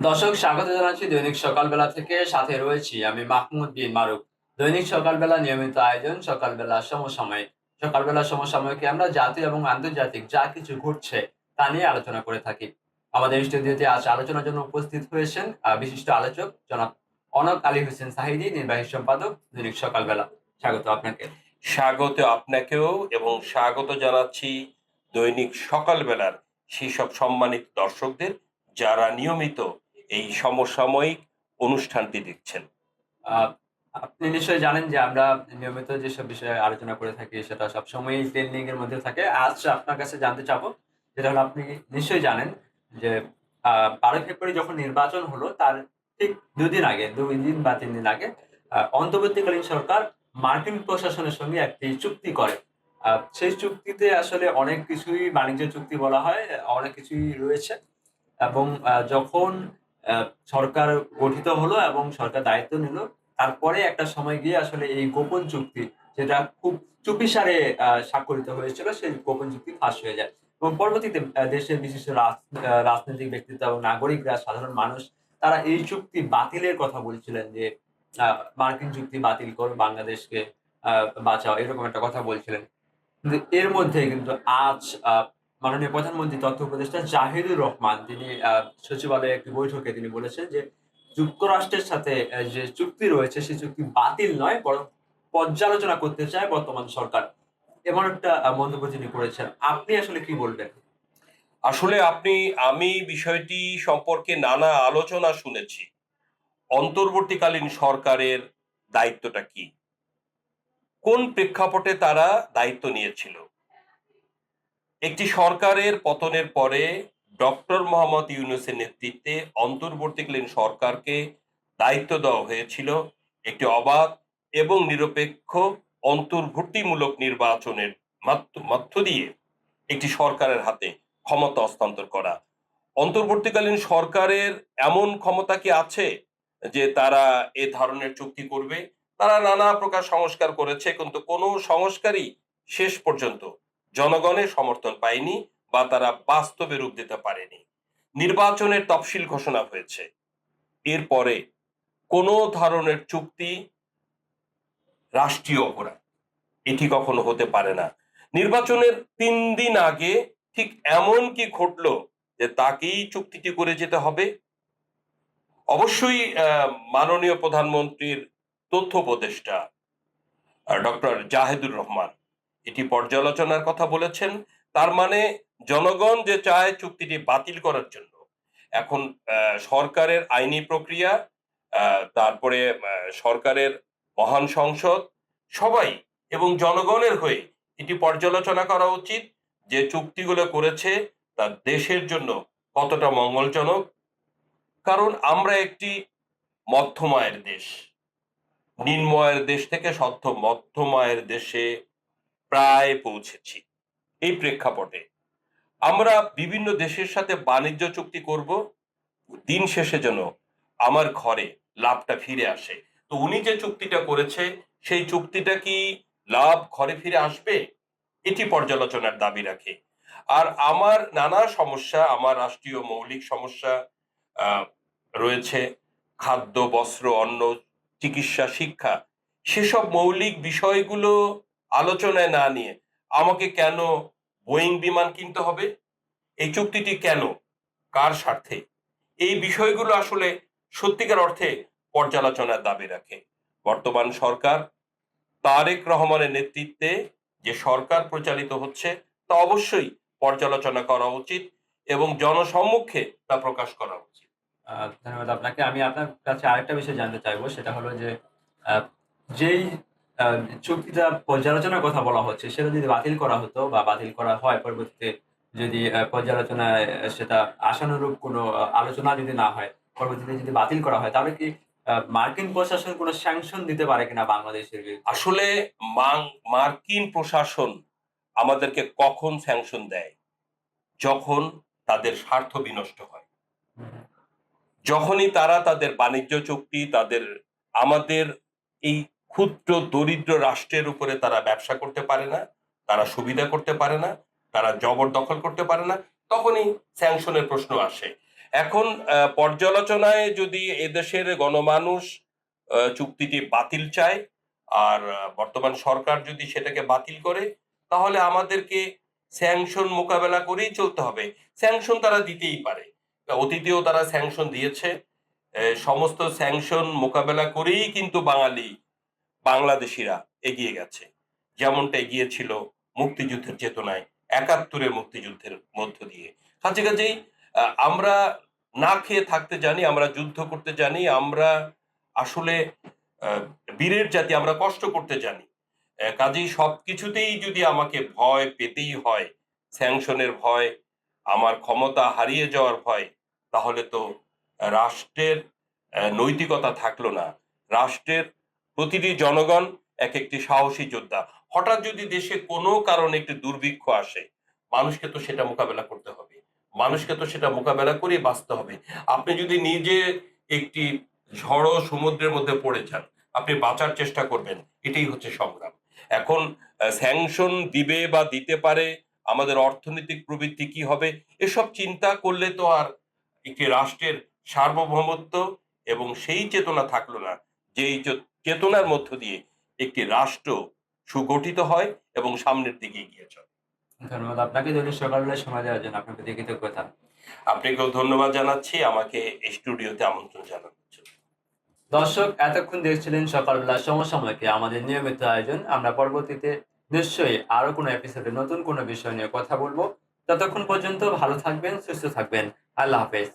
দর্শক, স্বাগত জানাচ্ছি দৈনিক সকালবেলা থেকে। সাথে রয়েছি আমি মাহমুদ বিন মারুফ। দৈনিক সকালবেলা নিয়মিত আয়োজন সকালবেলা সমসাময়িক। সকালবেলা সমসাময়িকে আমরা জাতীয় এবং আন্তর্জাতিক যা কিছু ঘটছে তা নিয়ে আলোচনা করে থাকি। আমাদের স্টুডিওতে আজ আলোচনার জন্য উপস্থিত হয়েছেন বিশিষ্ট আলোচক জনাব অনক আলী হোসেন সাহিদী, নির্বাহী সম্পাদক দৈনিক সকালবেলা। স্বাগত আপনাকে। স্বাগত আপনাকেও এবং স্বাগত জানাচ্ছি দৈনিক সকালবেলার সেসব সম্মানিত দর্শকদের যারা নিয়মিত এই সমসাময়িক অনুষ্ঠানটি দেখছেন। আহ, আপনি নিশ্চয়ই জানেন যে আমরা নিয়মিত যেসব বিষয়ে আলোচনা করে থাকি সেটা সবসময়ই ট্রেন্ডিং এর মধ্যে থাকে। আজ আপনার কাছে জানতে চাবো, যেটা হলো আপনি নিশ্চয়ই জানেন যে ১২ ফেব্রুয়ারি যখন নির্বাচন হলো তার ঠিক ২ দিন আগে, ২ দিন বা ৩ দিন আগে অন্তর্বর্তীকালীন সরকার মার্কিন প্রশাসনের সঙ্গে একটি চুক্তি করে। সেই চুক্তিতে আসলে অনেক কিছুই বাণিজ্য চুক্তি বলা হয়, অনেক কিছুই রয়েছে। এবং যখন আ সরকার গঠিত হলো এবং সরকার দায়িত্ব নিল, তারপরে একটা সময় গিয়ে আসলে এই গোপন চুক্তি, যেটা খুব চুপিসারে স্বাক্ষরিত হয়েছিল, সেই গোপন চুক্তি ফাঁস হয়ে যায়। এবং পরবর্তীতে দেশের বিশিষ্ট রাজনৈতিক ব্যক্তিত্ব এবং নাগরিকরা, সাধারণ মানুষ, তারা এই চুক্তি বাতিলের কথা বলছিলেন যে, আ মার্কিন চুক্তি বাতিল করো, বাংলাদেশকে আ বাঁচাও, এরকম একটা কথা বলছিলেন। কিন্তু এর মধ্যে কিন্তু আজ মাননীয় প্রধানমন্ত্রী তথ্য উপদেষ্টা জাহিদুর রহমান, তিনি সচিবালয়ে একটি বৈঠকে তিনি বলেছেন যে, যুক্তরাষ্ট্রের সাথে যে চুক্তি রয়েছে সেই চুক্তি বাতিল নয়, বরং পর্যালোচনা করতে চায় বর্তমান সরকার। এমন একটা মন্তব্য তিনি করেছেন। আপনি আসলে কি বলবেন? আসলে আমি বিষয়টি সম্পর্কে নানা আলোচনা শুনেছি। অন্তর্বর্তীকালীন সরকারের দায়িত্বটা কি? কোন প্রেক্ষাপটে তারা দায়িত্ব নিয়েছিল? একটি সরকারের পতনের পরে ডক্টর মোহাম্মদ ইউনূসের নেতৃত্বে অন্তর্বর্তীকালীন সরকারকে দায়িত্ব দেওয়া হয়েছিল একটি অবাধ এবং নিরপেক্ষ অন্তর্ভুক্তিমূলক নির্বাচনের মধ্য দিয়ে একটি সরকারের হাতে ক্ষমতা হস্তান্তর করা। অন্তর্বর্তীকালীন সরকারের এমন ক্ষমতা কি আছে যে তারা এ ধরনের চুক্তি করবে? তারা নানা প্রকার সংস্কার করেছে, কিন্তু কোনো সংস্কারই শেষ পর্যন্ত জনগণের সমর্থন পায়নি বা তারা বাস্তবে রূপ দিতে পারেনি। নির্বাচনের তফসিল ঘোষণা হয়েছে, এরপরে কোনো ধরনের চুক্তি রাষ্ট্রীয় অপরাধ, এটি কখনো হতে পারে না। নির্বাচনের ৩ দিন আগে ঠিক এমন কি ঘটলো যে তাকেই চুক্তিটি করে যেতে হবে? অবশ্যই মাননীয় প্রধানমন্ত্রীর তথ্য উপদেষ্টা ডক্টর জাহেদুর রহমান এটি পর্যালোচনার কথা বলেছেন। তার মানে জনগণ যে চায় চুক্তিটি বাতিল করার জন্য, এখন সরকারের আইনি প্রক্রিয়া, তারপরে সরকারের মহান সংসদ, সবাই এবং জনগণের হয়ে এটি পর্যালোচনা করা উচিত যে চুক্তিগুলো করেছে তা দেশের জন্য কতটা মঙ্গলজনক। কারণ আমরা একটি মধ্যম আয়ের দেশ, নিম্ন আয়ের দেশ থেকে মধ্যম আয়ের দেশে প্রায় পৌঁছেছি। এই প্রেক্ষাপটে আমরা বিভিন্ন দেশের সাথে বাণিজ্য চুক্তি করব, দিন শেষে যেন আমার ঘরে লাভটা ফিরে আসে। তো উনি যে চুক্তিটা করেছে সেই চুক্তিটা কি লাভ ঘরে ফিরে আসবে? এটি পর্যালোচনার দাবি রাখে। আর আমার নানা সমস্যা, আমার রাষ্ট্রীয় মৌলিক সমস্যা আহ, রয়েছে, খাদ্য, বস্ত্র, অন্ন, চিকিৎসা, শিক্ষা, সেসব মৌলিক বিষয়গুলো আলোচনায় না নিয়ে আমাকে কেন বোয়িং বিমান কিনতে হবে? এই চুক্তিটি কেন, কার স্বার্থে? এই বিষয়গুলো আসলে সত্যিকার অর্থে পর্যালোচনার দাবি রাখে। বর্তমান সরকার, তারেক রহমানের নেতৃত্বে যে সরকার পরিচালিত হচ্ছে, তা অবশ্যই পর্যালোচনা করা উচিত এবং জনসম্মুখে তা প্রকাশ করা উচিত। ধন্যবাদ আপনাকে। আমি আপনার কাছে আরেকটা বিষয় জানতে চাইবো, সেটা হলো যে, আ যেই আ চুক্তিটা পর্যালোচনার কথা বলা হচ্ছে, সেটা যদি বাতিল করা হতো বা বাতিল করা হয় পরবর্তীতে, যদি পর্যালোচনায় সেটা আশানুরূপ কোনো আলোচনা যদি না হয়, পরবর্তীতে যদি বাতিল করা হয়, তাহলে কি মার্কিন প্রশাসন কোনো স্যাংশন দিতে পারে কিনা বাংলাদেশের বিরুদ্ধে? আসলে মার্কিন প্রশাসন আমাদেরকে কখন স্যাংশন দেয়? যখন তাদের স্বার্থ বিনষ্ট হয়। হুম, হুম। যখনই তারা তাদের বাণিজ্য চুক্তি, আমাদের এই ক্ষুদ্র দরিদ্র রাষ্ট্রের উপরে তারা ব্যবসা করতে পারে না, তারা সুবিধা করতে পারে না, তারা জবরদখল করতে পারে না, তখনই স্যাংশনের প্রশ্ন আসে। এখন পর্যালোচনায় যদি এদেশের গণমানুষ চুক্তিটি বাতিল চায়, আর বর্তমান সরকার যদি সেটাকে বাতিল করে, তাহলে আমাদেরকে স্যাংশন মোকাবেলা করেই চলতে হবে। স্যাংশন তারা দিতেই পারে, অতীতেও তারা স্যাংশন দিয়েছে। সমস্ত স্যাংশন মোকাবেলা করেই কিন্তু বাংলাদেশিরা এগিয়ে গেছে, যেমনটা এগিয়েছিল মুক্তিযুদ্ধের চেতনায়, ৭১-এর মুক্তিযুদ্ধের মধ্য দিয়ে। কাজেই আমরা না খেয়ে থাকতে জানি, আমরা যুদ্ধ করতে জানি, আমরা আসলে বীরের জাতি, আমরা কষ্ট করতে জানি। কাজেই সবকিছুতেই যদি আমাকে ভয় পেতেই হয়, স্যাংশনের ভয়, আমার ক্ষমতা হারিয়ে যাওয়ার ভয়, তাহলে তো রাষ্ট্রের নৈতিকতা থাকলো না। রাষ্ট্রের প্রতিটি জনগণ এক একটি সাহসী যোদ্ধা। হঠাৎ যদি দেশে কোনো কারণে একটি দুর্ভিক্ষ আসে, মানুষকে তো সেটা মোকাবেলা করতে হবে, মানুষকে তো সেটা মোকাবেলা করে বাঁচতে হবে। আপনি যদি নিজে একটি ঝড়ো সমুদ্রের মধ্যে পড়ে যান, আপনি বাঁচার চেষ্টা করবেন, এটাই হচ্ছে সংগ্রাম। এখন স্যাংশন দিবে বা দিতে পারে, আমাদের অর্থনৈতিক প্রবৃদ্ধি কি হবে, এসব চিন্তা করলে তো আর একটি রাষ্ট্রের সার্বভৌমত্ব এবং সেই চেতনা থাকলো না, যেই চেতনার মধ্য দিয়ে একটি রাষ্ট্র সুগঠিত হয় এবং সামনের দিকে এগিয়ে চলে। ধন্যবাদ আপনাকে দৈনিক সকালবেলায় সময় দেওয়ার জন্য। আপনাকে প্রতি কৃতজ্ঞতা। আপনাকেও ধন্যবাদ জানাচ্ছি আমাকে এই স্টুডিওতে আমন্ত্রণ জানানোর জন্য। দর্শক, এতক্ষণ দেখছিলেন সকালবেলা সমসাময়িকে আমাদের নিয়মিত আয়োজন। আমরা পরবর্তীতে নিশ্চয়ই আরো কোনো এপিসোডে নতুন কোনো বিষয় নিয়ে কথা বলবো। ততক্ষণ পর্যন্ত ভালো থাকবেন, সুস্থ থাকবেন। আল্লাহ হাফেজ।